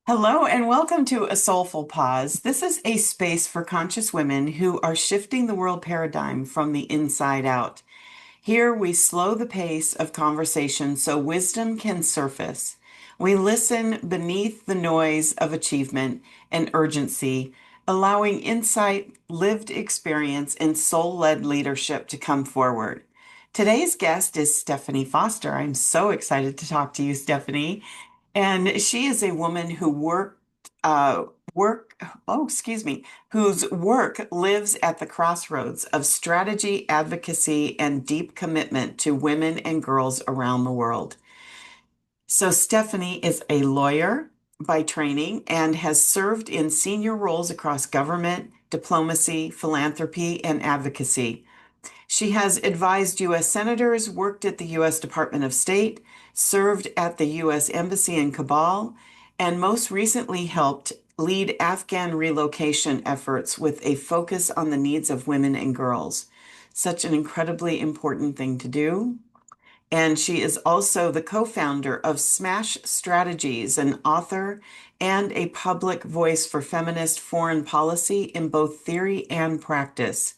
Hello and welcome to A Soulful Pause. This is a space for conscious women who are shifting the world paradigm from the inside out. Here we slow the pace of conversation so wisdom can surface. We listen beneath the noise of achievement and urgency, allowing insight, lived experience, and soul-led leadership to come forward. Today's guest is Stephenie Foster. I'm so excited to talk to you, Stephenie. And she is a woman who uh, work, excuse me, whose work lives at the crossroads of strategy, advocacy, and deep commitment to women and girls around the world. So Stephenie is a lawyer by training and has served in senior roles across government, diplomacy, philanthropy, and advocacy. She has advised U.S. senators, worked at the U.S. Department of State, served at the U.S. Embassy in Kabul, and most recently helped lead Afghan relocation efforts with a focus on the needs of women and girls. Such an incredibly important thing to do. And she is also the co-founder of Smash Strategies, an author and a public voice for feminist foreign policy in both theory and practice.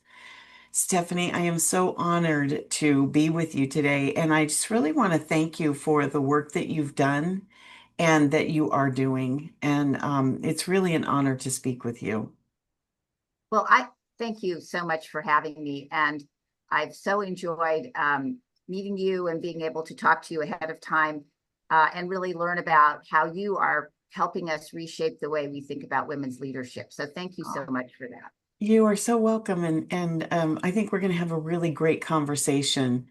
Stephenie, I am so honored to be with you today, and I just really want to thank you for the work that you've done and that you are doing. And it's really an honor to speak with you. Well, I thank you so much for having me. And I've so enjoyed meeting you and being able to talk to you ahead of time and really learn about how you are helping us reshape the way we think about women's leadership. So thank you so much for that. You are so welcome, and I think we're going to have a really great conversation.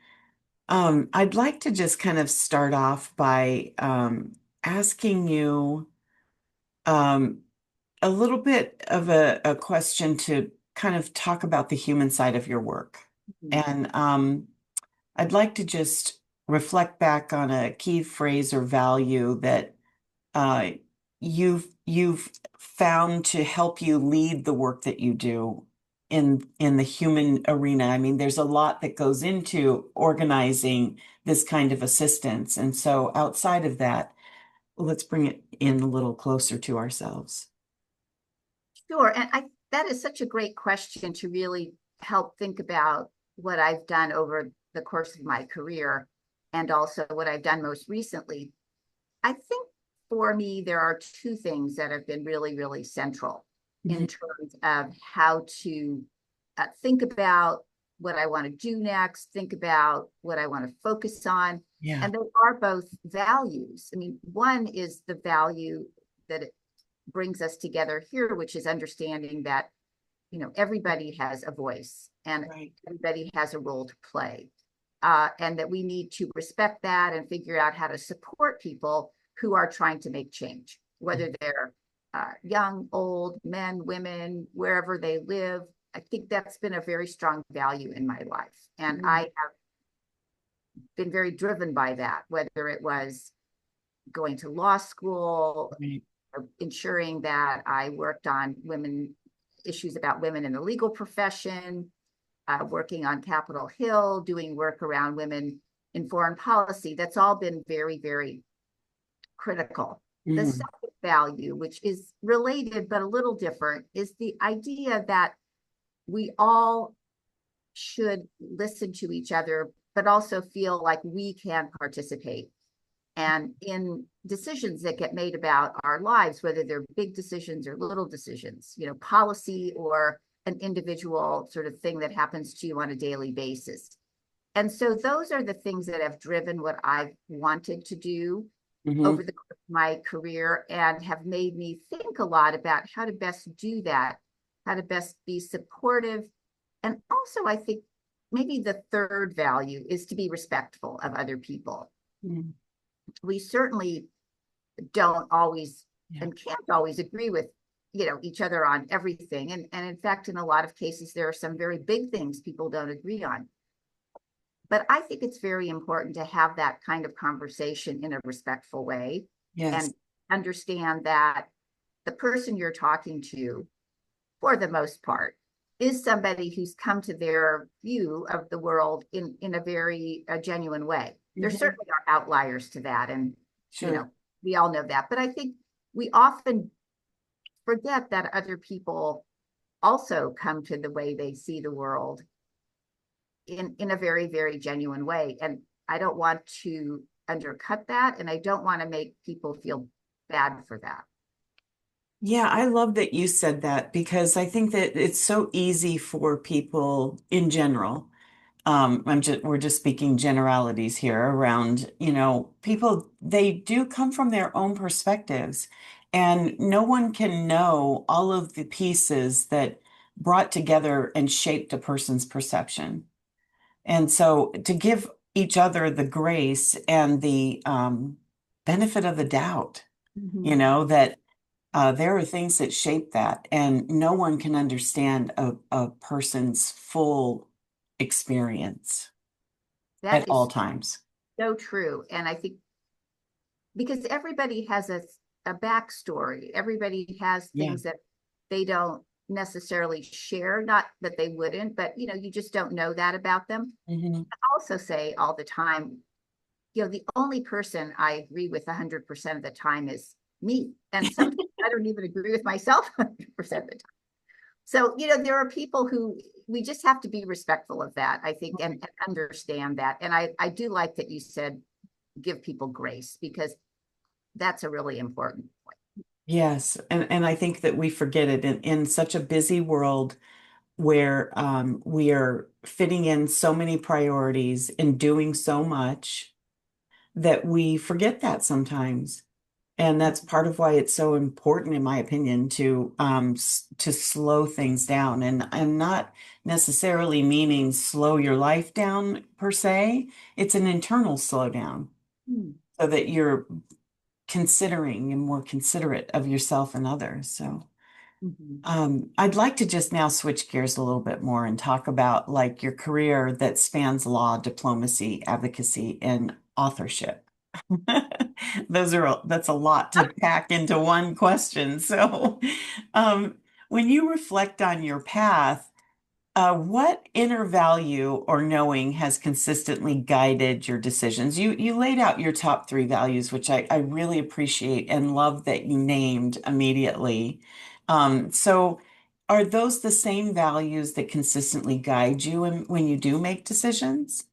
I'd like to just kind of start off by asking you um, a little bit of a question to kind of talk about the human side of your work. Mhm. And I'd like to just reflect back on a key phrase or value that uh, you've found to help you lead the work that you do in the human arena. I mean, there's a lot that goes into organizing this kind of assistance. And so outside of that, let's bring it in a little closer to ourselves. Sure. And that is such a great question to really help think about what I've done over the course of my career and also what I've done most recently. I think for me, there are two things that have been really, really central Mhm. in terms of how to think about what I want to do next, think about what I want to focus on. Yeah. And they are both values. I mean, one is the value that it brings us together here, which is understanding that, everybody has a voice and Right. everybody has a role to play. And that we need to respect that and figure out how to support people who are trying to make change, whether they're young, old, men, women, wherever they live. I think that's been a very strong value in my life. And I Mhm. have been very driven by that, whether it was going to law school, Right. ensuring that I worked on issues about women in the legal profession, working on Capitol Hill, doing work around women in foreign policy. That's all been very, very critical. The Mhm. second value, which is related but a little different, is the idea that we all should listen to each other, but also feel like we can participate. And in decisions that get made about our lives, whether they're big decisions or little decisions, policy or an individual sort of thing that happens to you on a daily basis. And so those are the things that have driven what I've wanted to do over Mhm. the course of my career and have made me think a lot about how to best do that, how to best be supportive. And also, I think maybe the third value is to be respectful of other people. Mhm. We certainly don't always Yeah. and can't always agree with each other on everything, and in fact in a lot of cases there are some very big things people don't agree on, but I think it's very important to have that kind of conversation in a respectful way Yes. and understand that the person you're talking to, for the most part, is somebody who's come to their view of the world in a very genuine way. There Mhm. certainly are outliers to that, and you Sure. know we all know that. But I think we often forget that other people also come to the way they see the world in a very, very genuine way. And I don't want to undercut that, and I don't want to make people feel bad for that. Yeah, I love that you said that because I think that it's so easy for people in general. We're just speaking generalities here around, people, they do come from their own perspectives, and no one can know all of the pieces that brought together and shaped a person's perception. And so to give each other the grace and the benefit of the doubt, Mhm. that there are things that shape that, and no one can understand a person's full experience at That all is times. so true. And I think because everybody has a backstory, everybody has Yeah. things that they don't necessarily share, not that they wouldn't, but you just don't know that about them. Hmm. I also say all the time, the only person I agree with 100% of the time is me. And sometimes I don't even agree with myself 100% of the time. So, there are people who we just have to be respectful of that, I think, and understand that. And I do like that you said give people grace, because that's a really important point. Yes, and I think that we forget it in such a busy world where we are fitting in so many priorities and doing so much that we forget that sometimes. And that's part of why it's so important, in my opinion, to slow things down. And I'm not necessarily meaning slow your life down per se. It's an internal slowdown Hmm. so that you're considering and more considerate of yourself and others. So Mhm. I'd like to just now switch gears a little bit more and talk about like your career that spans law, diplomacy, advocacy, and authorship. That's a lot to pack into one question. So, um, when you reflect on your path, what inner value or knowing has consistently guided your decisions? You laid out your top three values, which I really appreciate and love that you named immediately. So, are those the same values that consistently guide you when you do make decisions?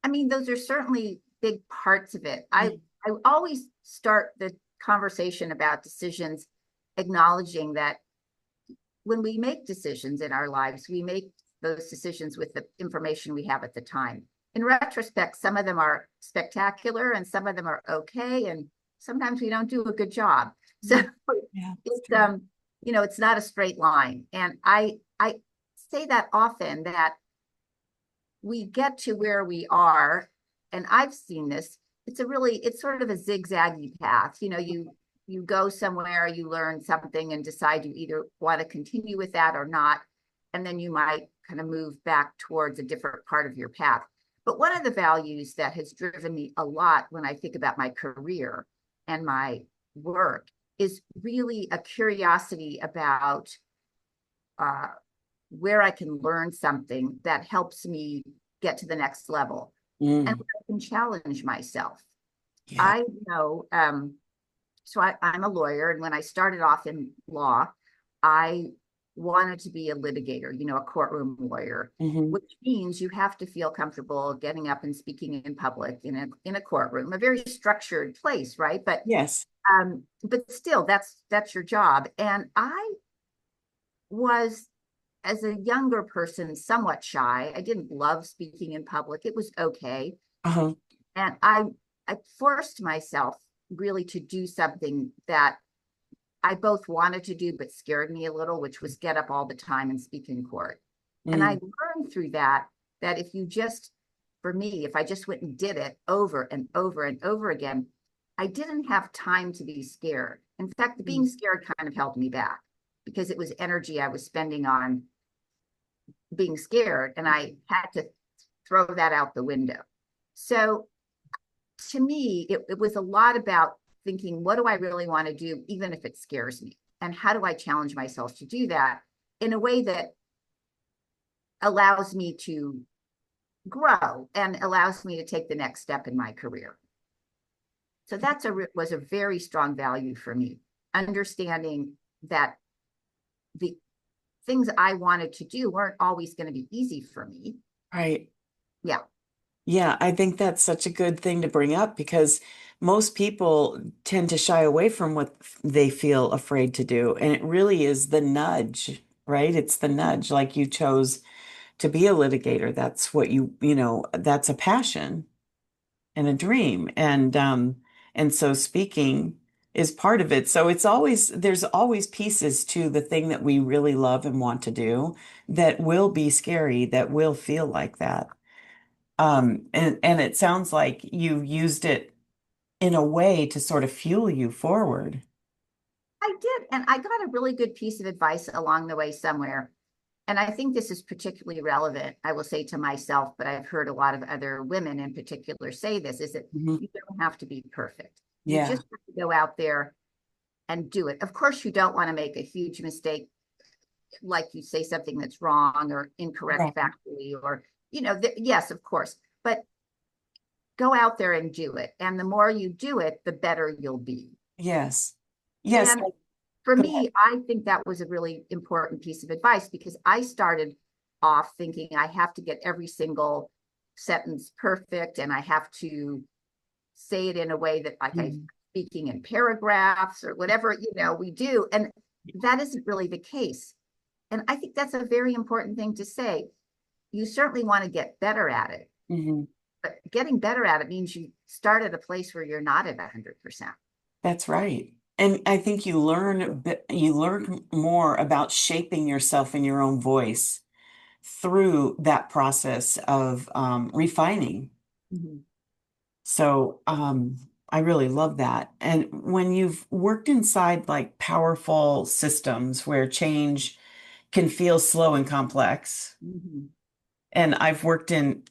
I mean, those are certainly big parts of it. I always start the conversation about decisions acknowledging that when we make decisions in our lives, we make those decisions with the information we have at the time. In retrospect, some of them are spectacular and some of them are okay, and sometimes we don't do a good job. So Mhm. Yeah, it's it's true. it's not a straight line. And I say that often, that we get to where we are, and I've seen this, it's sort of a zigzaggy path. You go somewhere, you learn something and decide you either want to continue with that or not, and then you might kind of move back towards a different part of your path. But one of the values that has driven me a lot when I think about my career and my work is really a curiosity about uh, where I can learn something that helps me get to the next level, and Mm, where I can challenge myself. yeah. I know, so I'm a lawyer, and when I started off in law, I wanted to be a litigator, a courtroom lawyer, Hmm. which means you have to feel comfortable getting up and speaking in public in a courtroom, a very structured place, right? Yes. But still, that's your job. And I was, as a younger person, somewhat shy. I didn't love speaking in public. It was okay. Uh-huh. And I forced myself really to do something that I both wanted to do but scared me a little, which was get up all the time and speak in court. And I Mm, learned through that if you just, for me, if I just went and did it over and over and over again, I didn't have time to be scared. In fact, the being mm, scared kind of held me back, because it was energy I was spending on being scared, and I had to throw that out the window. So to me, it was a lot about thinking, what do I really want to do, even if it scares me? And how do I challenge myself to do that in a way that allows me to grow and allows me to take the next step in my career? So that's was a very strong value for me, understanding that the things I wanted to do weren't always going to be easy for me. Right. Yeah. Yeah, I think that's such a good thing to bring up because most people tend to shy away from what they feel afraid to do. And it really is the nudge, right? It's the nudge. Like you chose to be a litigator. That's what that's a passion and a dream. And so speaking is part of it. So there's always pieces to the thing that we really love and want to do that will be scary, that will feel like that. And it sounds like you used it in a way to sort of fuel you forward. I did. And I got a really good piece of advice along the way somewhere. And I think this is particularly relevant, I will say to myself, but I've heard a lot of other women in particular say this, is that Mhm. you don't have to be perfect. You Yeah, just have to go out there and do it. Of course, you don't want to make a huge mistake, like you say something that's wrong or incorrect right. factually, or, yes, of course, but go out there and do it. And the more you do it, the better you'll be. Yes. Yes. And for Go ahead. me, I think that was a really important piece of advice because I started off thinking I have to get every single sentence perfect and I have to say it in a way that like I'm Mhm. speaking in paragraphs or whatever, we do. And that isn't really the case. And I think that's a very important thing to say. You certainly want to get better at it, Mhm. but getting better at it means you start at a place where you're not at 100%. That's right. And I think you learn more about shaping yourself in your own voice through that process of refining. Mm-hmm. So I really love that. And when you've worked inside like powerful systems where change can feel slow and complex, Mm-hmm. and I've worked in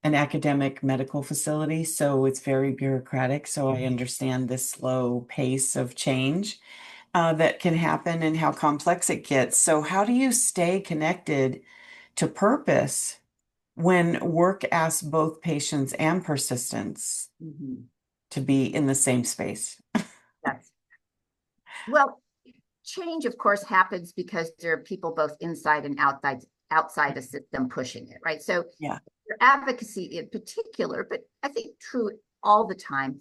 an academic medical facility, so it's very bureaucratic. So I understand the slow pace of change that can happen and how complex it gets. So how do you stay connected to purpose when work asks both patience and persistence Mm-hmm. to be in the same space? Yes. Well, change, of course, happens because there are people both inside and outside the system pushing it, right? So Yeah. your advocacy in particular, but I think true all the time,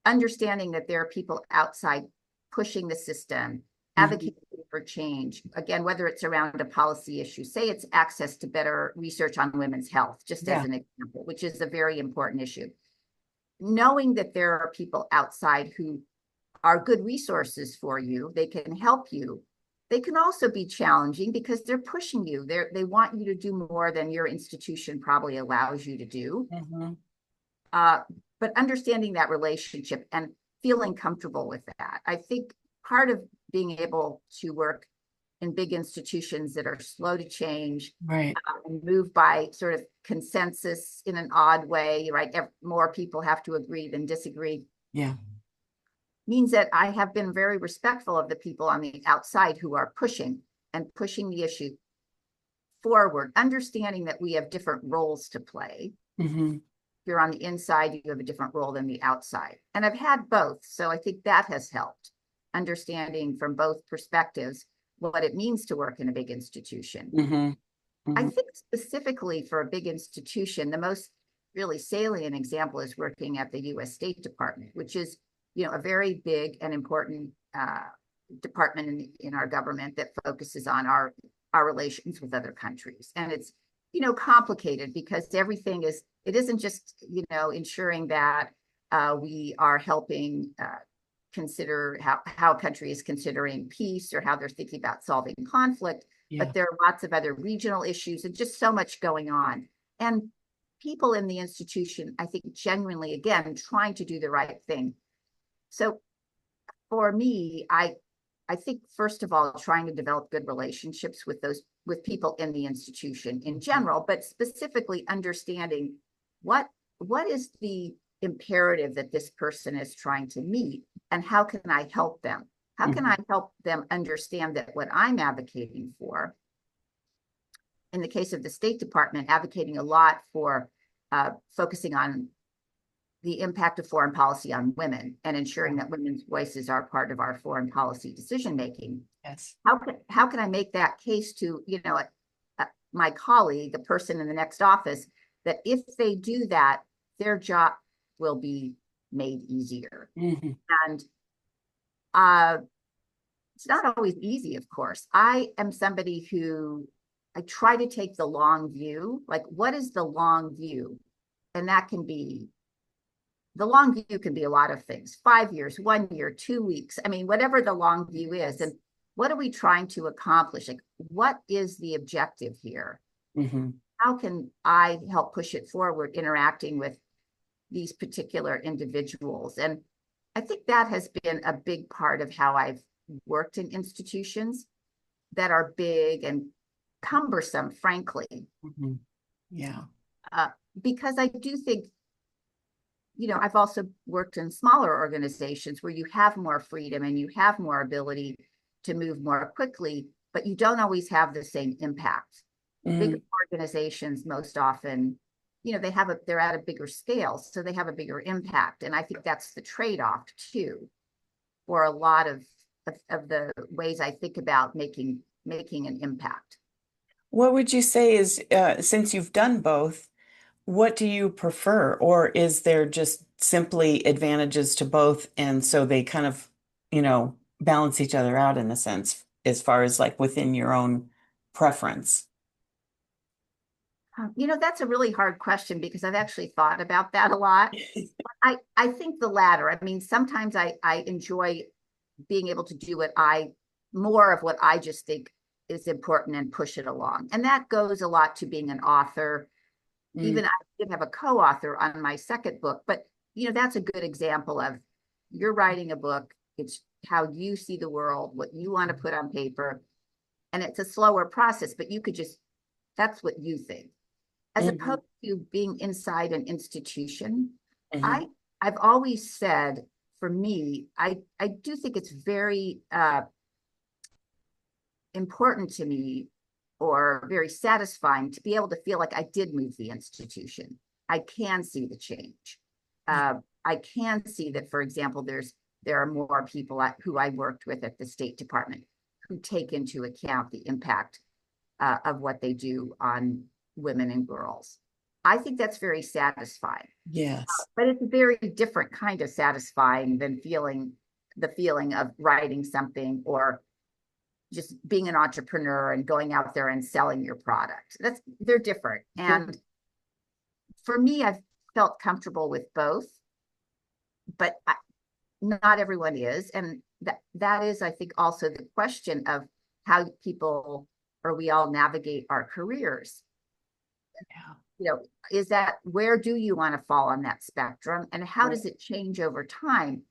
understanding that there are people outside pushing the system, Hmm. advocating for change. Again, whether it's around a policy issue, say it's access to better research on women's health, just as Yeah. an example, which is a very important issue. Knowing that there are people outside who are good resources for you, they can help you. They can also be challenging because they're pushing you. They want you to do more than your institution probably allows you to do. Hmm. Uh, but understanding that relationship and feeling comfortable with that. I think part of being able to work in big institutions that are slow to change Right. and move by sort of consensus in an odd way, right? More people have to agree than disagree, Yeah. means that I have been very respectful of the people on the outside who are pushing the issue forward, understanding that we have different roles to play. Hmm. If you're on the inside, you have a different role than the outside. And I've had both. So I think that has helped, understanding from both perspectives what it means to work in a big institution. Hmm. I Hmm. think specifically for a big institution, the most really salient example is working at the US State Department, which is, a very big and important department in our government that focuses on our relations with other countries. And it's, complicated because it isn't just, ensuring that we are helping consider how a country is considering peace or how they're thinking about solving conflict, Yeah. but there are lots of other regional issues and just so much going on. And people in the institution, I think, genuinely, again, trying to do the right thing. So for me, I think first of all, trying to develop good relationships with people in the institution in Mhm. general, but specifically understanding what what is the imperative that this person is trying to meet and how can I help them? How can Mhm. I help them understand that what I'm advocating for, in the case of the State Department, advocating a lot for focusing on the impact of foreign policy on women and ensuring that women's voices are part of our foreign policy decision making. Yes. How can I make that case to, my colleague, the person in the next office, that if they do that, their job will be made easier. Mm-hmm. And it's not always easy, of course. I am somebody who I try to take the long view. Like, what is the long view? And that can be, the long view can be a lot of things, 5 years, 1 year, 2 weeks. I mean, whatever the long view is. And what are we trying to accomplish? Like, what is the objective here? Mm-hmm. How can I help push it forward, interacting with these particular individuals? And I think that has been a big part of how I've worked in institutions that are big and cumbersome, frankly. Mm-hmm. Yeah. Because I do think, I've also worked in smaller organizations where you have more freedom and you have more ability to move more quickly, but you don't always have the same impact. Mm-hmm. Big organizations most often, they're at a bigger scale, so they have a bigger impact. And I think that's the trade-off too, for a lot of the ways I think about making an impact. What would you say is, since you've done both, what do you prefer? Or is there just simply advantages to both? And so they kind of, balance each other out in a sense, as far as like within your own preference? That's a really hard question because I've actually thought about that a lot. I think the latter. I mean, sometimes I enjoy being able to do more of what I just think is important and push it along. And that goes a lot to being an author. Even I did have a co-author on my second book, but that's a good example of, you're writing a book. It's how you see the world, what you want to put on paper. And it's a slower process, but that's what you think. As Mm-hmm. opposed to being inside an institution, Mm-hmm. I've always said, for me, I do think it's very important to me, or very satisfying, to be able to feel like I did move the institution. I can see the change. I can see that, for example, there are more people who I worked with at the State Department who take into account the impact of what they do on women and girls. I think that's very satisfying. Yes. But it's a very different kind of satisfying than the feeling of writing something, or just being an entrepreneur and going out there and selling your product. They're different. And for me, I've felt comfortable with both, but not everyone is. And that is, I think, also the question of how people, or we all, navigate our careers. Yeah. Is that, where do you want to fall on that spectrum, and how does it change over time?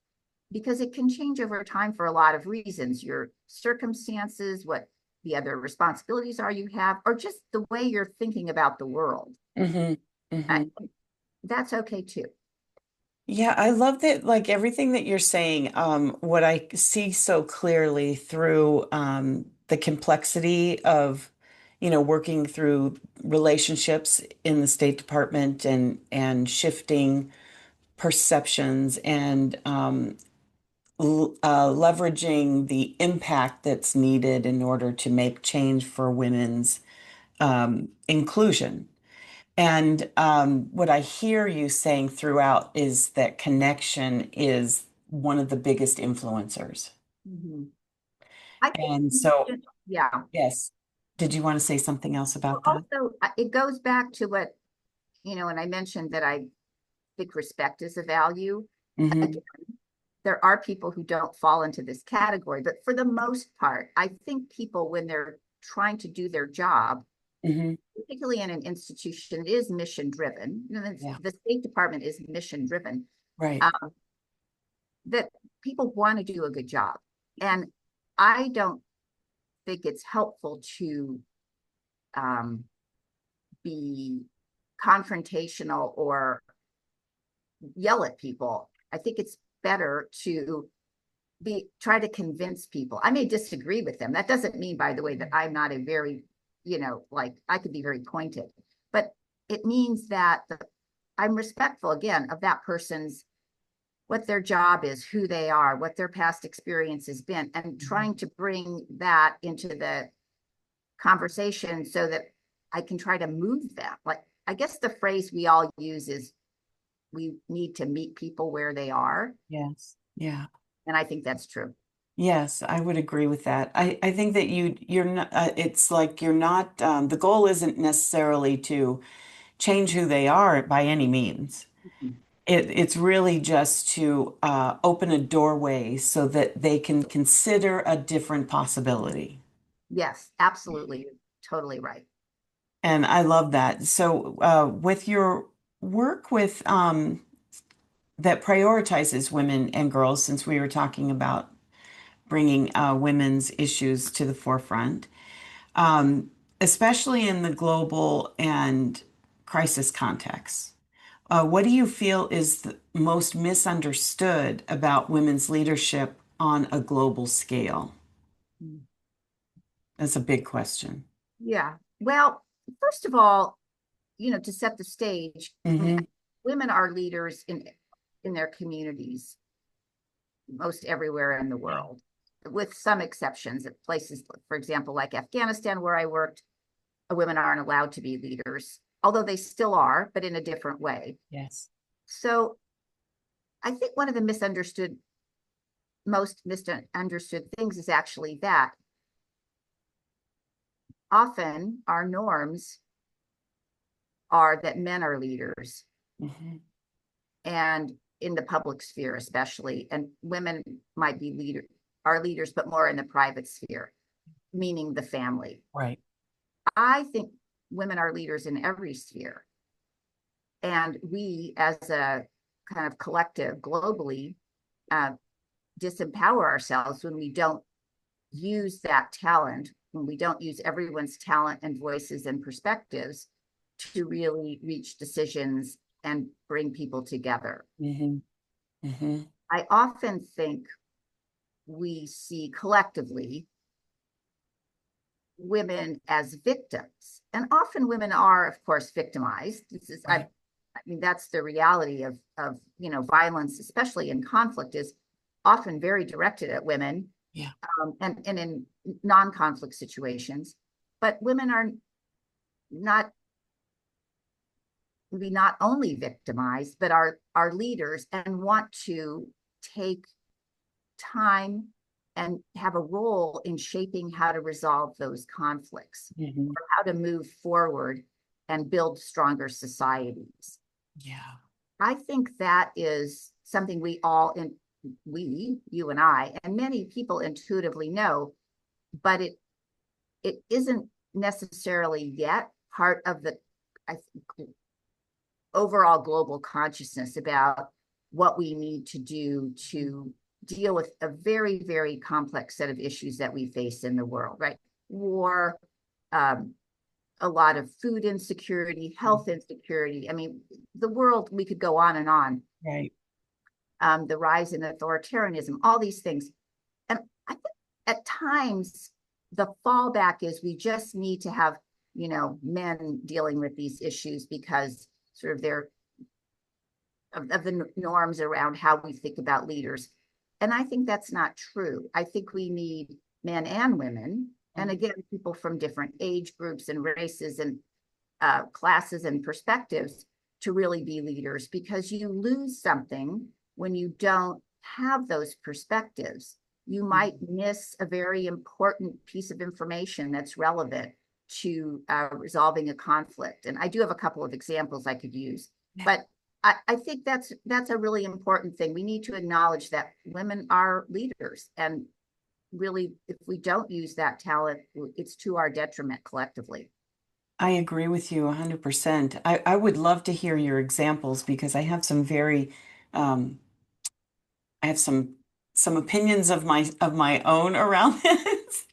Because it can change over time for a lot of reasons: your circumstances, what the other responsibilities are you have, or just the way you're thinking about the world. Mm-hmm. Mm-hmm. That's okay too. Yeah, I love that, like everything that you're saying, what I see so clearly through the complexity of, working through relationships in the State Department and shifting perceptions and leveraging the impact that's needed in order to make change for women's inclusion. And what I hear you saying throughout is that connection is one of the biggest influencers. Mm-hmm. I think, And so, yeah. yes. Did you want to say something else about that? Also, it goes back to what, when I mentioned that I think respect is a value. Mm-hmm. Again, there are people who don't fall into this category, but for the most part, I think people, when they're trying to do their job, Mm-hmm. particularly in an institution, it is mission driven. Yeah. The State Department is mission driven. Right. That people want to do a good job, and I don't think it's helpful to be confrontational or yell at people. I think it's better to try to convince people. I may disagree with them. That doesn't mean, by the way, that I'm not a very, like, I could be very pointed, but it means that I'm respectful again of that person's, what their job is, who they are, what their past experience has been, and trying to bring that into the conversation so that I can try to move them. Like, I guess the phrase we all use is we need to meet people where they are. Yes. Yeah. And I think that's true. Yes, I would agree with that. I think that you're not, it's like you're not, the goal isn't necessarily to change who they are by any means. It's really just to open a doorway so that they can consider a different possibility. Yes, absolutely. You're totally right. And I love that. So, with your work with that prioritizes women and girls, since we were talking about bringing women's issues to the forefront, um, especially in the global and crisis context. What do you feel is the most misunderstood about women's leadership on a global scale? That's a big question. Yeah. Well, first of all, to set the stage, I mean, Hmm. women are leaders in their communities most everywhere in the Yeah. world, with some exceptions at places, for example, like Afghanistan, where I worked, women aren't allowed to be leaders, although they still are, but in a different way. Yes. So I think one of the most misunderstood things is actually that often our norms are that men are leaders, Hmm. and in the public sphere especially, and women might be are leaders, but more in the private sphere, meaning the family. Right. I think women are leaders in every sphere, and we as a kind of collective globally uh, disempower ourselves when we don't use that talent, when we don't use everyone's talent and voices and perspectives to really reach decisions and bring people together. Hmm. Hmm. I often think we see collectively women as victims. And often women are, of course, victimized. Right. I mean, that's the reality of violence, especially in conflict, is often very directed at women, Yeah. and in non-conflict situations. But women are not we not only victimized, but are leaders and want to take time and have a role in shaping how to resolve those conflicts, Hmm. or how to move forward and build stronger societies. Yeah. I think that is something you and I, and many people intuitively know, but it isn't necessarily yet part of the, I think, overall global consciousness about what we need to do to deal with a very, very complex set of issues that we face in the world, right? War, um, a lot of food insecurity, health insecurity. I mean, the world, we could go on and on. Right. The rise in authoritarianism, all these things. And I think at times the fallback is we just need to have, men dealing with these issues because sort of they're of the norms around how we think about leaders. And I think that's not true. I think we need men and women, and again, people from different age groups and races and classes and perspectives to really be leaders, because you lose something when you don't have those perspectives. You might miss a very important piece of information that's relevant to resolving a conflict. And I do have a couple of examples I could use, but I think that's a really important thing. We need to acknowledge that women are leaders, and really, if we don't use that talent, it's to our detriment collectively. I agree with you 100%. I would love to hear your examples because um, I have some opinions of my own around this.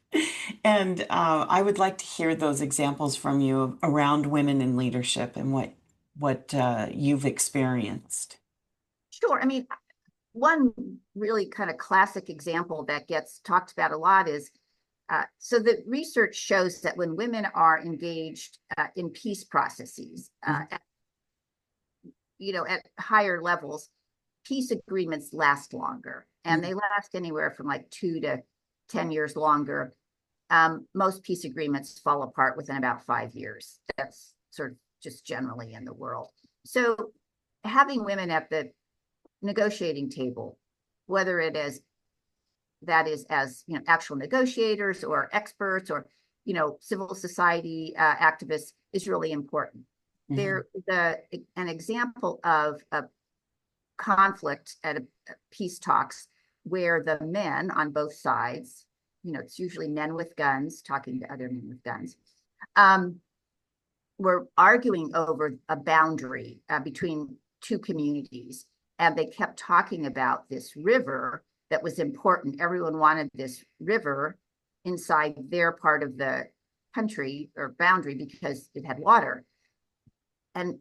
And I would like to hear those examples from you around women in leadership and what you've experienced. Sure. I mean, one really kind of classic example that gets talked about a lot is, so the research shows that when women are engaged in peace processes, Mhm. at higher levels, peace agreements last longer, and they last anywhere from like 2 to 10 years longer. Most peace agreements fall apart within about 5 years. That's sort of just generally in the world. So having women at the negotiating table, whether it is that is as actual negotiators or experts or civil society activists, is really important. Mhm. An example of a conflict at a peace talks where the men on both sides, it's usually men with guns talking to other men with guns, were arguing over a boundary between two communities. And they kept talking about this river that was important. Everyone wanted this river inside their part of the country or boundary because it had water. And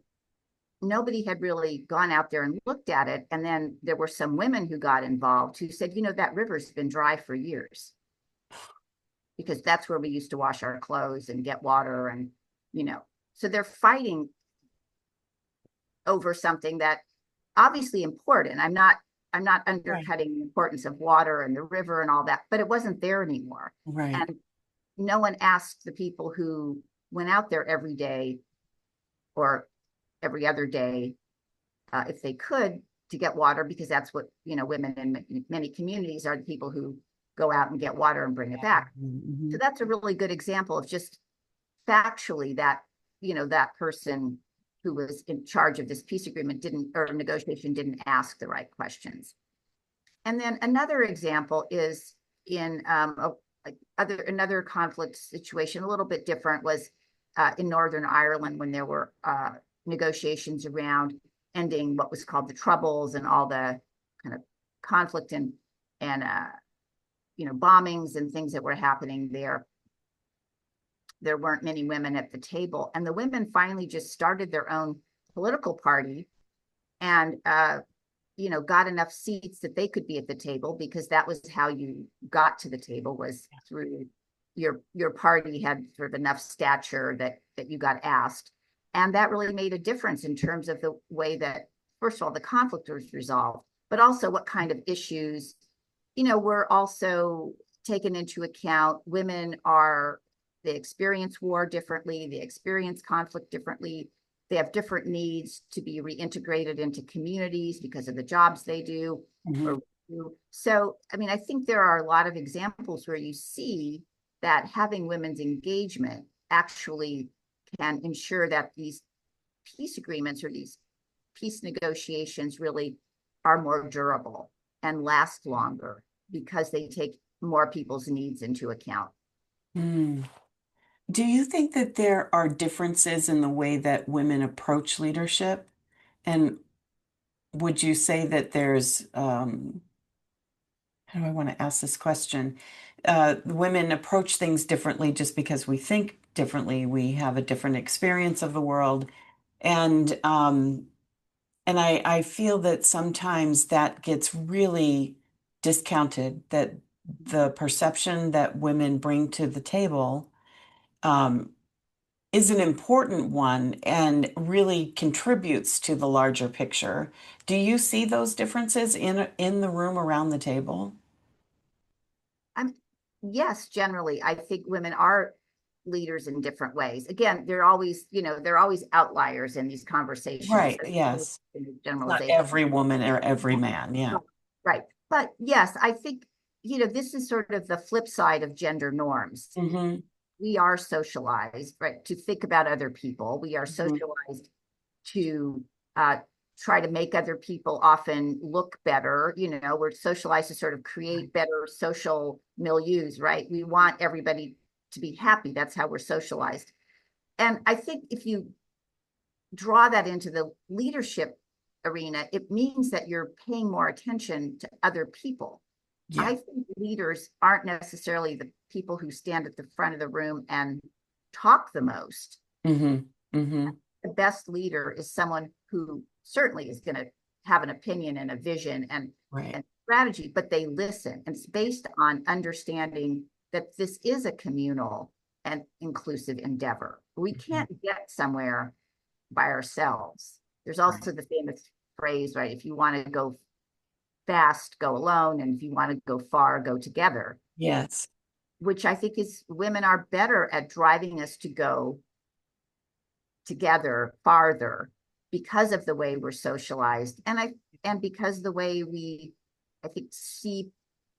nobody had really gone out there and looked at it. And then there were some women who got involved who said, that river's been dry for years because that's where we used to wash our clothes and get water. And, so they're fighting over something that obviously important. I'm not Right. undercutting the importance of water and the river and all that, but it wasn't there anymore. Right. And no one asked the people who went out there every day or every other day if they could to get water, because that's what women in many communities are the people who go out and get water and bring it back. So Mhm. that's a really good example of just factually that that person who was in charge of this peace agreement didn't or negotiation didn't ask the right questions. And then another example is in another conflict situation, a little bit different, was in Northern Ireland when there were negotiations around ending what was called the Troubles and all the kind of conflict and bombings and things that were happening there. There weren't many women at the table, and the women finally just started their own political party and got enough seats that they could be at the table, because that was how you got to the table, was through your party had sort of enough stature that you got asked. And that really made a difference in terms of the way that, first of all, the conflict was resolved, but also what kind of issues were also taken into account. They experience war differently, they experience conflict differently, they have different needs to be reintegrated into communities because of the jobs they do. Mhm. Or so, I think there are a lot of examples where you see that having women's engagement actually can ensure that these peace agreements or these peace negotiations really are more durable and last longer because they take more people's needs into account. Mm. Do you think that there are differences in the way that women approach leadership? And would you say that there's, how do I want to ask this question? Women approach things differently just because we think differently. We have a different experience of the world. And I feel that sometimes that gets really discounted, that the perception that women bring to the table um, is an important one and really contributes to the larger picture. Do you see those differences in the room around the table? I'm Yes, generally, I think women are leaders in different ways. Again, they're always outliers in these conversations. Right, So yes. Not generalization. every woman or every man, yeah. Right. But yes, I think, this is sort of the flip side of gender norms. Hmm. We are socialized, right, to think about other people. We are Hmm. socialized to try to make other people often look better. We're socialized to sort of create better social milieus, right? We want everybody to be happy. That's how we're socialized. And I think if you draw that into the leadership arena, it means that you're paying more attention to other people. Yeah. I think leaders aren't necessarily the people who stand at the front of the room and talk the most. Hmm. Hmm. The best leader is someone who certainly is going to have an opinion and a vision Right. and strategy, but they listen. And it's based on understanding that this is a communal and inclusive endeavor. We Mhm. can't get somewhere by ourselves. There's Right. also the famous phrase, right? If you want to go fast, go alone. And if you want to go far, go together, Yes. which I think is women are better at driving us to go together farther because of the way we're socialized. And because the way we, I think, see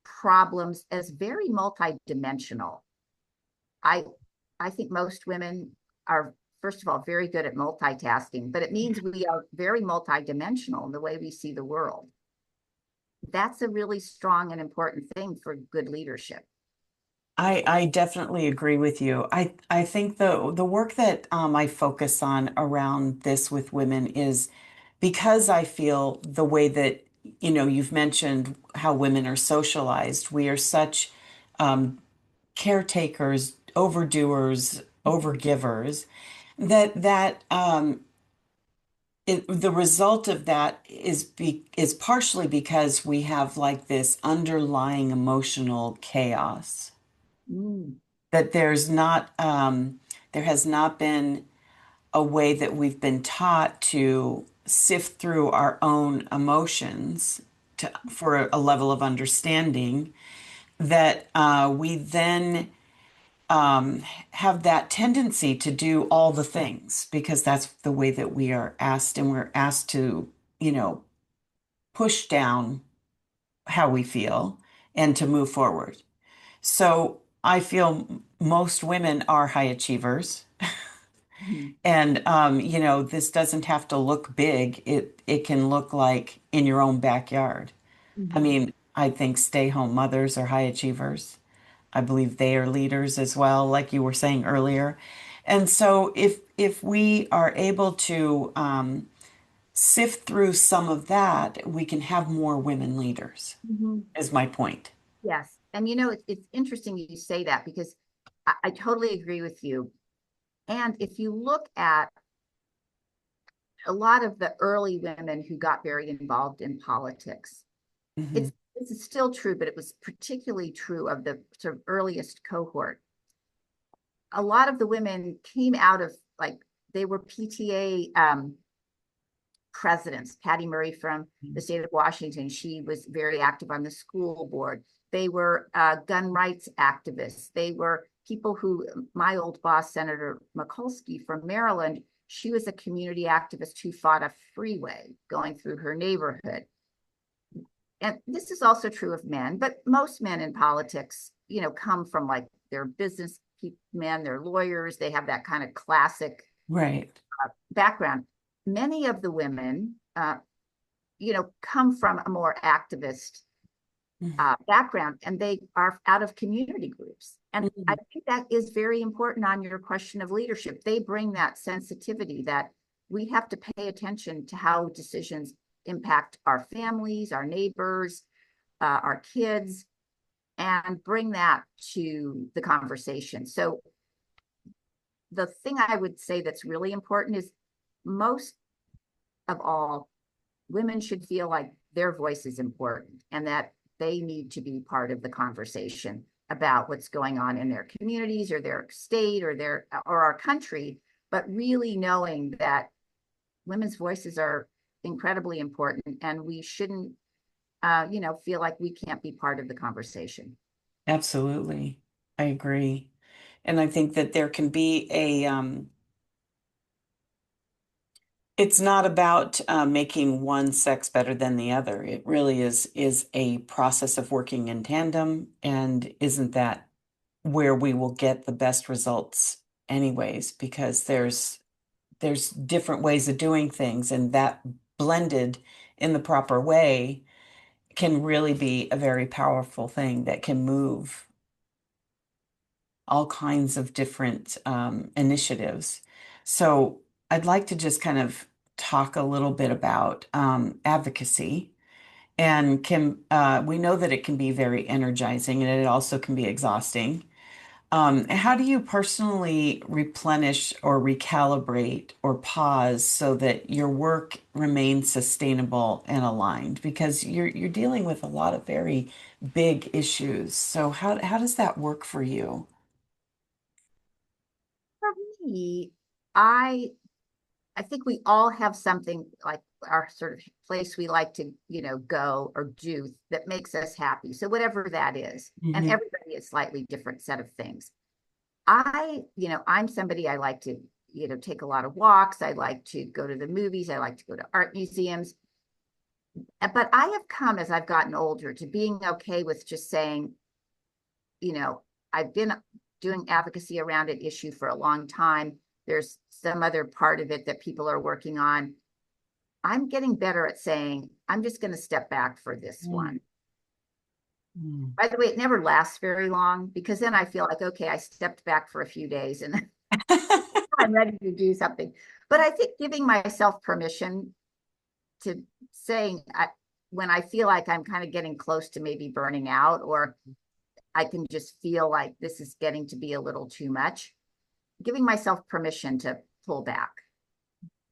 problems as very multidimensional. I I think most women are, first of all, very good at multitasking, but it means we are very multidimensional in the way we see the world. That's a really strong and important thing for good leadership. I definitely agree with you. I think the work that I focus on around this with women is because I feel the way that, you've mentioned how women are socialized. We are such caretakers, overdoers, overgivers, the result of that is partially because we have like this underlying emotional chaos Mm. that there has not been a way that we've been taught to sift through our own emotions for a level of understanding that we then have that tendency to do all the things because that's the way that we are asked, and we're asked to, you know, push down how we feel and to move forward. So I feel most women are high achievers. Mhm. And this doesn't have to look big. It can look like in your own backyard. I Mhm. mean, I think stay-home mothers are high achievers. I believe they are leaders as well, like you were saying earlier. And so if we are able to sift through some of that, we can have more women leaders, Mhm. is my point. Yes. And it's interesting you say that because I totally agree with you. And if you look at a lot of the early women who got very involved in politics, Hmm. it's still true, but it was particularly true of the sort of earliest cohort. A lot of the women came out of like they were PTA presidents. Patty Murray from the state of Washington, she was very active on the school board. They were gun rights activists. They were people who, my old boss, Senator Mikulski from Maryland, she was a community activist who fought a freeway going through her neighborhood. And this is also true of men, but most men in politics, come from like they're business men, they're lawyers, they have that kind of classic Right. background. Many of the women, come from a more activist background and they are out of community groups. And I Mhm. think that is very important on your question of leadership. They bring that sensitivity that we have to pay attention to how decisions impact our families, our neighbors, our kids, and bring that to the conversation. So the thing I would say that's really important is most of all, women should feel like their voice is important and that they need to be part of the conversation about what's going on in their communities or their state or our country, but really knowing that women's voices are incredibly important and we shouldn't feel like we can't be part of the conversation. Absolutely. I agree. And I think that there can be it's not about making one sex better than the other. It really is a process of working in tandem, and isn't that where we will get the best results anyways, because there's different ways of doing things, and that blended in the proper way can really be a very powerful thing that can move all kinds of different initiatives. So I'd like to just kind of talk a little bit about advocacy. And we know that it can be very energizing and it also can be exhausting. How do you personally replenish or recalibrate or pause so that your work remains sustainable and aligned? Because you're dealing with a lot of very big issues. So how does that work for you? For me, I I think we all have something like our sort of place we like to, go or do that makes us happy. So whatever that is, and Hmm. everybody is slightly different set of things. I'm somebody I like to, take a lot of walks. I like to go to the movies. I like to go to art museums. But I have come as I've gotten older to being okay with just saying, you know, I've been doing advocacy around an issue for a long time. There's some other part of it that people are working on. I'm getting better at saying, I'm just going to step back for this Mm. one. Mm. By the way, it never lasts very long because then I feel like, okay, I stepped back for a few days and I'm ready to do something. But I think giving myself permission to saying, when I feel like I'm kind of getting close to maybe burning out, or I can just feel like this is getting to be a little too much, giving myself permission to pull back,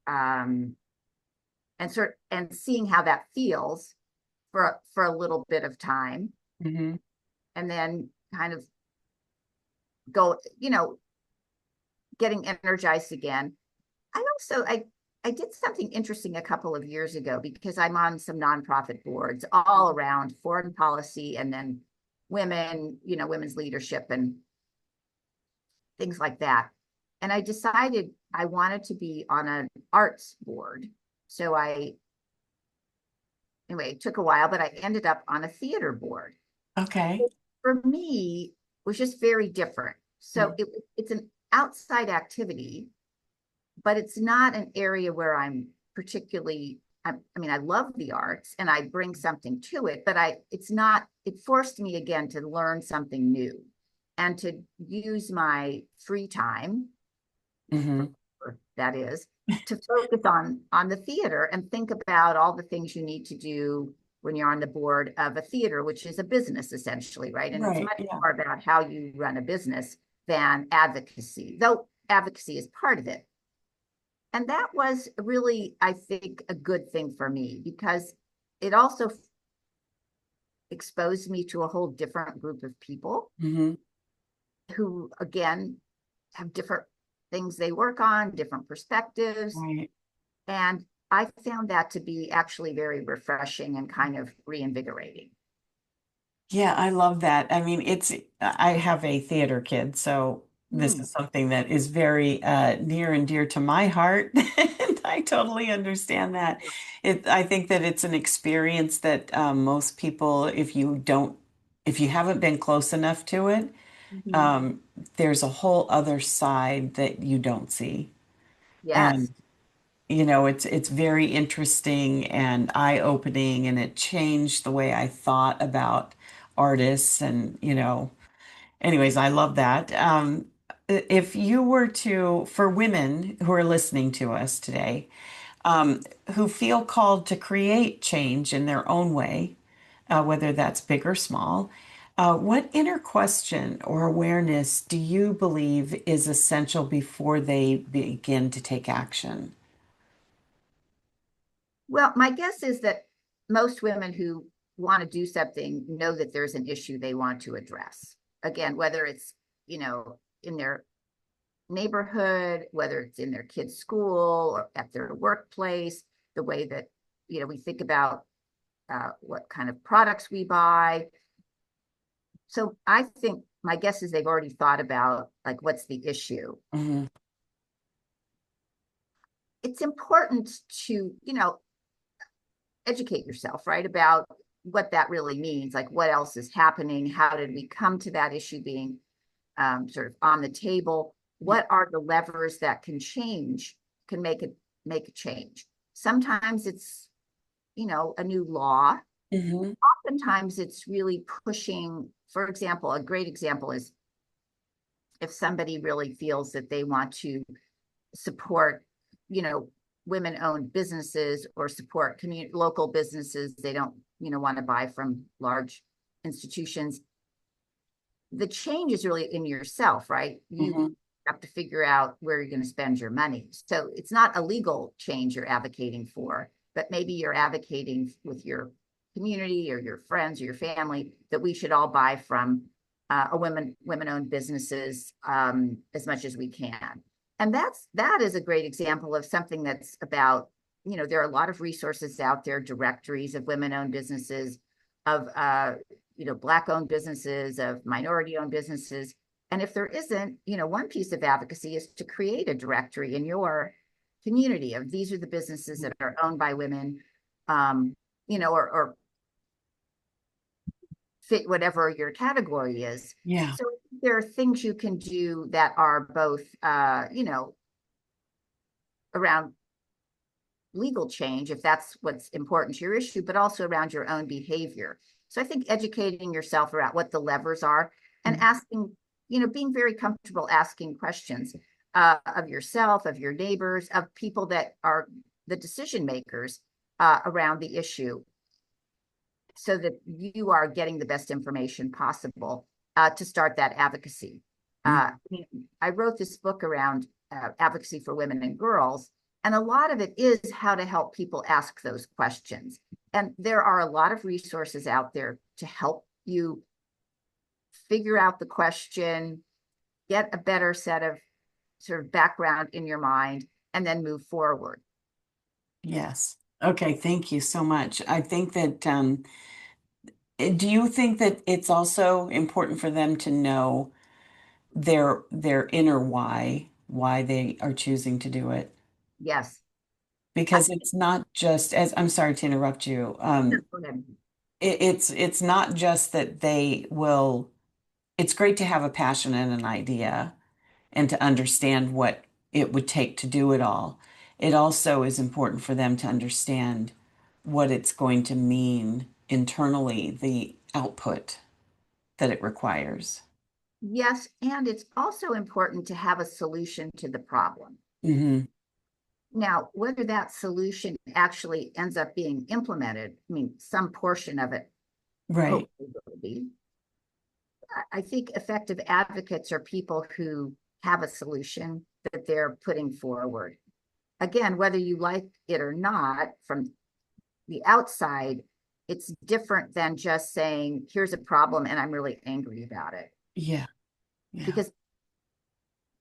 um, and seeing how that feels for a little bit of time, Hmm. and then kind of go, getting energized again. I did something interesting a couple of years ago because I'm on some nonprofit boards all around foreign policy and then women, women's leadership and things like that. And I decided I wanted to be on an arts board. So anyway, it took a while, but I ended up on a theater board. Okay. For me, it was just very different. So it's an outside activity, but it's not an area where I'm particularly, I mean, I love the arts and I bring something to it, but it's not, it forced me again to learn something new and to use my free time, Hmm. that is, to focus on the theater and think about all the things you need to do when you're on the board of a theater, which is a business essentially, right? And it's Right. much Yeah. more about how you run a business than advocacy, though advocacy is part of it. And that was really, I think, a good thing for me because it also exposed me to a whole different group of people Hmm. who, again, have different things they work on, different perspectives. Right. And I found that to be actually very refreshing and kind of reinvigorating. Yeah, I love that. I mean, I have a theater kid, so this Hmm. is something that is very near and dear to my heart. And I totally understand that. I think that it's an experience that most people, if you haven't been close enough to it, Mhm. um, there's a whole other side that you don't see. Yes. And it's very interesting and eye-opening, and it changed the way I thought about artists. And anyways, I love that. If you were to, for women who are listening to us today, who feel called to create change in their own way, whether that's big or small, what inner question or awareness do you believe is essential before they begin to take action? Well, my guess is that most women who want to do something know that there's an issue they want to address. Again, whether it's, in their neighborhood, whether it's in their kids' school or at their workplace, the way that, we think about what kind of products we buy. So I think my guess is they've already thought about like what's the issue. Hmm. It's important to, educate yourself, right, about what that really means, like what else is happening, how did we come to that issue being sort of on the table, Yeah. what are the levers that can make a change. Sometimes it's, a new law. Hmm. Oftentimes it's really pushing, for example, a great example is if somebody really feels that they want to support, you know, women-owned businesses or support local businesses. They don't, want to buy from large institutions. The change is really in yourself, right? You Hmm. have to figure out where you're going to spend your money. So it's not a legal change you're advocating for, but maybe you're advocating with your community or your friends or your family that we should all buy from women-owned businesses as much as we can. And that is a great example of something that's about, there are a lot of resources out there, directories of women-owned businesses, of Black-owned businesses, of minority-owned businesses. And if there isn't, one piece of advocacy is to create a directory in your community of these are the businesses that are owned by women, or fit whatever your category is. Yeah. So there are things you can do that are both, around legal change, if that's what's important to your issue, but also around your own behavior. So I think educating yourself about what the levers are and asking, being very comfortable asking questions of yourself, of your neighbors, of people that are the decision makers around the issue, so that you are getting the best information possible to start that advocacy. I wrote this book around advocacy for women and girls, and a lot of it is how to help people ask those questions. And there are a lot of resources out there to help you figure out the question, get a better set of sort of background in your mind, and then move forward. Yes. Okay, thank you so much. I think that do you think that it's also important for them to know their inner why they are choosing to do it? Yes. Because it's not just as I'm sorry to interrupt you. It's not just that they will. It's great to have a passion and an idea and to understand what it would take to do it all. It also is important for them to understand what it's going to mean internally, the output that it requires. Yes, and it's also important to have a solution to the problem. Hmm. Now, whether that solution actually ends up being implemented, I mean, some portion of it Right. hopefully will be. I think effective advocates are people who have a solution that they're putting forward. Again, whether you like it or not, from the outside, it's different than just saying, here's a problem and I'm really angry about it. Yeah. Yeah. Because,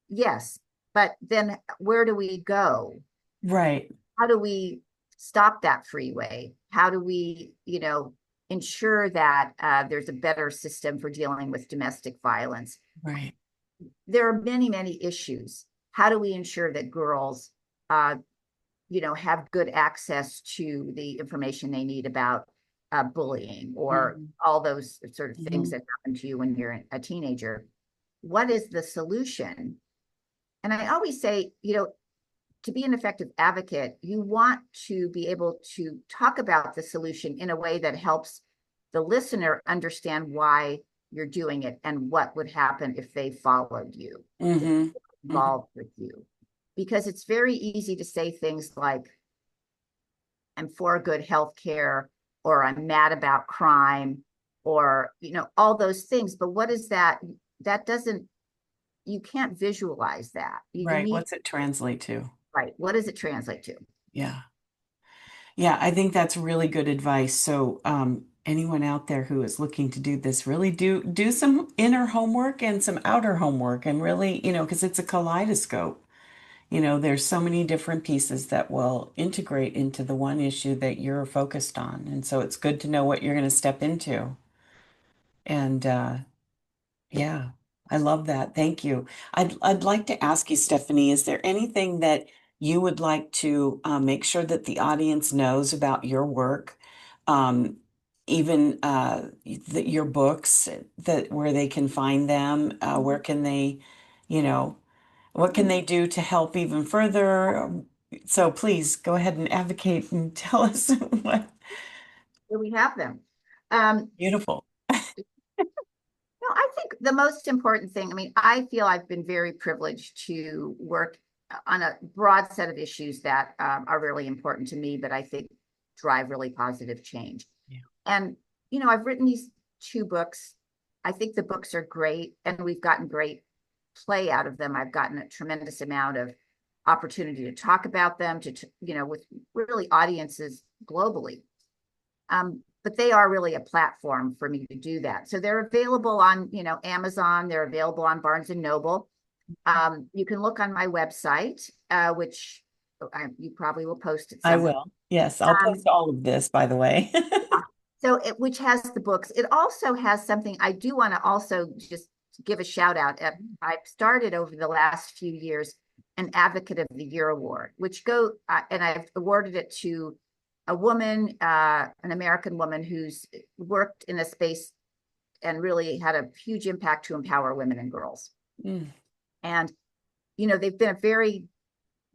yes, but then where do we go? Right. How do we stop that freeway? How do we, ensure that there's a better system for dealing with domestic violence? Right. There are many, many issues. How do we ensure that girls, have good access to the information they need about bullying or Hmm. all those sort of things Hmm. that happen to you when you're a teenager? What is the solution? And I always say, to be an effective advocate, you want to be able to talk about the solution in a way that helps the listener understand why you're doing it and what would happen if they followed you, if Hmm. they were involved with you. Because it's very easy to say things like, I'm for good health care, or I'm mad about crime, or, all those things. But what is that? That doesn't, you can't visualize that. You Right. need, What's it translate to? right. What does it translate to? Yeah. Yeah, I think that's really good advice. So, anyone out there who is looking to do this, really do some inner homework and some outer homework, and really, because it's a kaleidoscope. There's so many different pieces that will integrate into the one issue that you're focused on, and so it's good to know what you're going to step into. And yeah, I love that. Thank you. I'd like to ask you, Stephenie, is there anything that you would like to make sure that the audience knows about your work, um, even your books, that where they can find them, where can they, you know, what can they do to help even further? So please go ahead and advocate and tell us what. Here we have them. Um, Beautiful. no, I think the most important thing, I mean, I feel I've been very privileged to work on a broad set of issues that are really important to me, but I think drive really positive change. Yeah. And, I've written these two books. I think the books are great, and we've gotten great play out of them. I've gotten a tremendous amount of opportunity to talk about them, with really audiences globally. But they are really a platform for me to do that. So they're available on, Amazon. They're available on Barnes and Noble. You can look on my website, which you probably will post it I somewhere. will. Yes, I'll Um, post all of this, by the way. so which has the books. It also has something I do want to also just give a shout out. I've started over the last few years an Advocate of the Year award, which and I've awarded it to a woman, an American woman who's worked in a space and really had a huge impact to empower women and girls. Mm, And they've been a very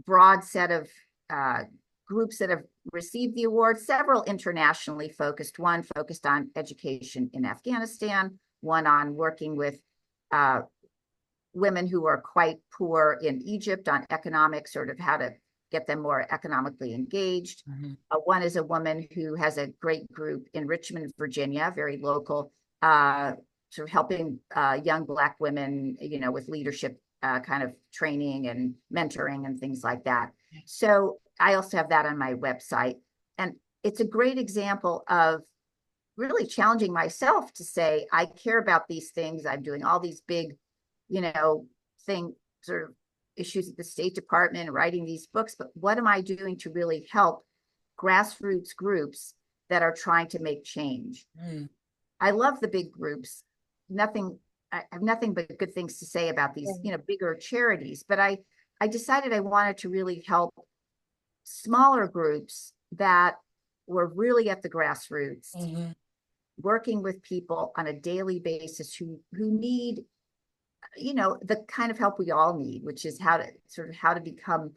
broad set of uh, groups that have received the award, several internationally focused, one focused on education in Afghanistan, one on working with uh, women who are quite poor in Egypt on economics, sort of how to get them more economically engaged. mhm. One is a woman who has a great group in Richmond, Virginia, very local, sort of helping young Black women, with leadership kind of training and mentoring and things like that. So I also have that on my website. And it's a great example of really challenging myself to say, I care about these things. I'm doing all these big, thing sort of issues at the State Department, writing these books, but what am I doing to really help grassroots groups that are trying to make change? Mm. I love the big groups. Nothing, I have nothing but good things to say about these, bigger charities, but I decided I wanted to really help smaller groups that were really at the grassroots, Mhm. working with people on a daily basis who need, the kind of help we all need, which is how to become,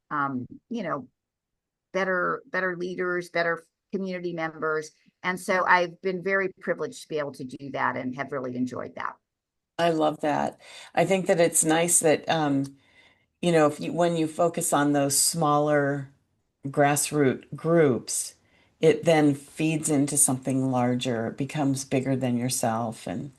um, you know, better leaders, better community members. And so I've been very privileged to be able to do that and have really enjoyed that. I love that. I think that it's nice that if you when you focus on those smaller grassroots groups, it then feeds into something larger. It becomes bigger than yourself, and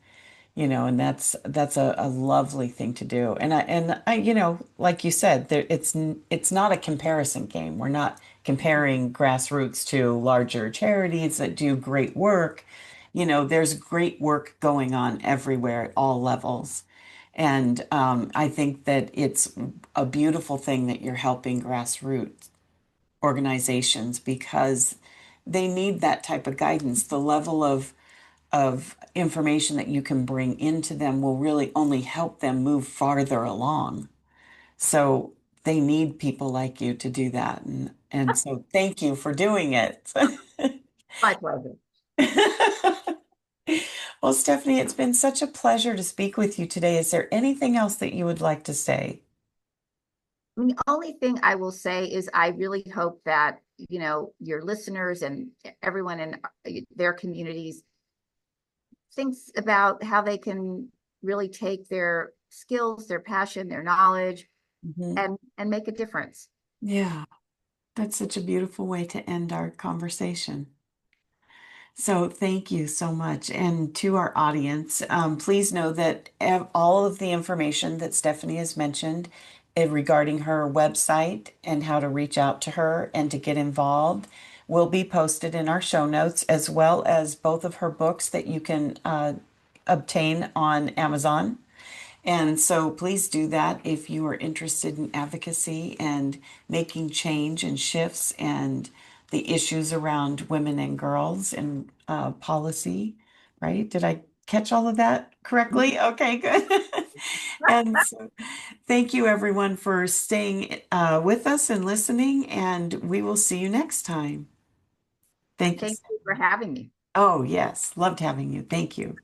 that's a lovely thing to do. And I, like you said, it's not a comparison game. We're not comparing grassroots to larger charities that do great work. There's great work going on everywhere at all levels. And I think that it's a beautiful thing that you're helping grassroots organizations because they need that type of guidance. The level of information that you can bring into them will really only help them move farther along. So they need people like you to do that. And so thank you for doing it. My pleasure. Well, Stephenie, it's been such a pleasure to speak with you today. Is there anything else that you would like to say? I mean, the only thing I will say is I really hope that, your listeners and everyone in their communities thinks about how they can really take their skills, their passion, their knowledge, Mhm. and make a difference. Yeah, that's such a beautiful way to end our conversation. So thank you so much. And to our audience, please know that all of the information that Stephenie has mentioned regarding her website and how to reach out to her and to get involved will be posted in our show notes, as well as both of her books that you can obtain on Amazon. And so please do that if you are interested in advocacy and making change and shifts and the issues around women and girls and policy, right? Did I catch all of that correctly? Okay, good. And so thank you everyone for staying with us and listening, and we will see you next time. Thank you. Thank you for having me. Oh, yes, loved having you. Thank you.